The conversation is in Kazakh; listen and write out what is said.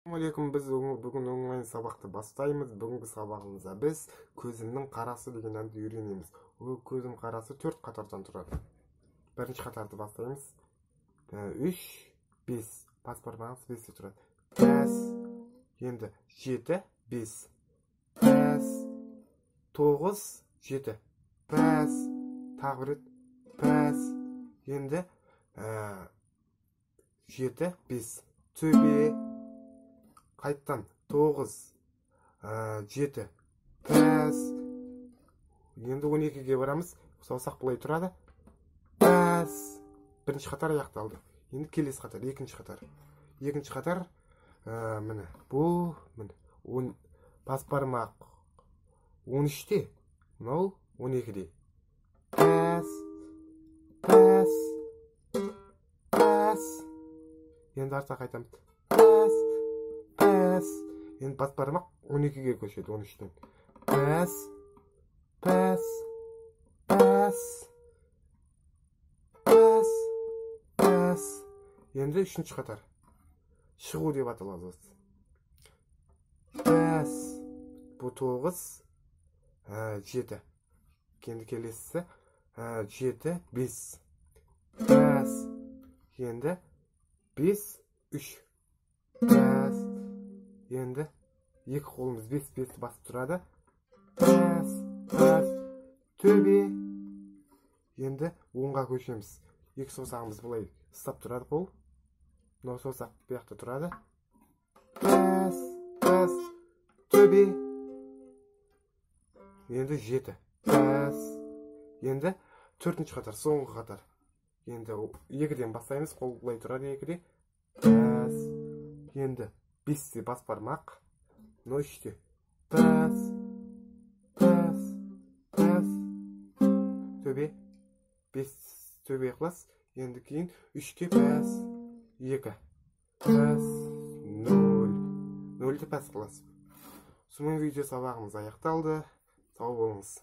Ассалаумағалейкум, біз бүгін онлайн сабақты бастаймыз. Бүгінгі сабағымызда біз көзімнің қарасы деген әнді үйренеміз. Ол көзім қарасы 4 қатардан тұрады. Бірінші қатарды бастаймыз. 3, 5. Бас бармағымыз 5-те тұрады. Пәс. Енді 7, 5. Пәс. 9, 7. Пәс. Тағы бір рет. Пәс. Енді 7, 5. Төбе. Қайттан 9, 7, пәс. Енді 12-ге барамыз. Саусақ бұлай тұрады. Пәс. Бірінші қатар аяқталды. Енді келесі қатар, екінші қатар. Екінші қатар, міне, бұл, міне, бас бармақ 13-те, мынау 12-де. Пәс. Пәс. Пәс. Енді артқа қайтамыз. Пәс. Пәс. Енді бас бармақ 12-ге көшеді 13-тен. Пәс. Пәс. Пәс. Пәс. Пәс. Енді үшінші қатар. Шығу деп аталады. Пәс. Бұл 9, 7. Енді келесі 7, 5. Пәс. Енді 5, 3. Пәс. Енді екі қолымыз 5-5 басып тұрады. Пәс. Пәс. Төбе. Енді 10-ға көшеміз. Екі саусағымыз бұлай ұстап тұрады қол. Мынау саусақ бұяқта тұрады. Пәс. Пәс. Төбе. Енді 7. Пәс. Енді 4-ші қатар, соңғы қатар. Енді 2-ден бастаймыз. Қол бұлай тұрады 2-де. Пәс. Енді 5-те бас бармақ. 3-те. Пәс. Пәс. Пәс. Төбе. 5 төбе қылас. Енді кейін 3-те пәс. 2. Пәс. 0. 0-те пәс қылас. Сонымен видео сабағымыз аяқталды. Сау болыңыз.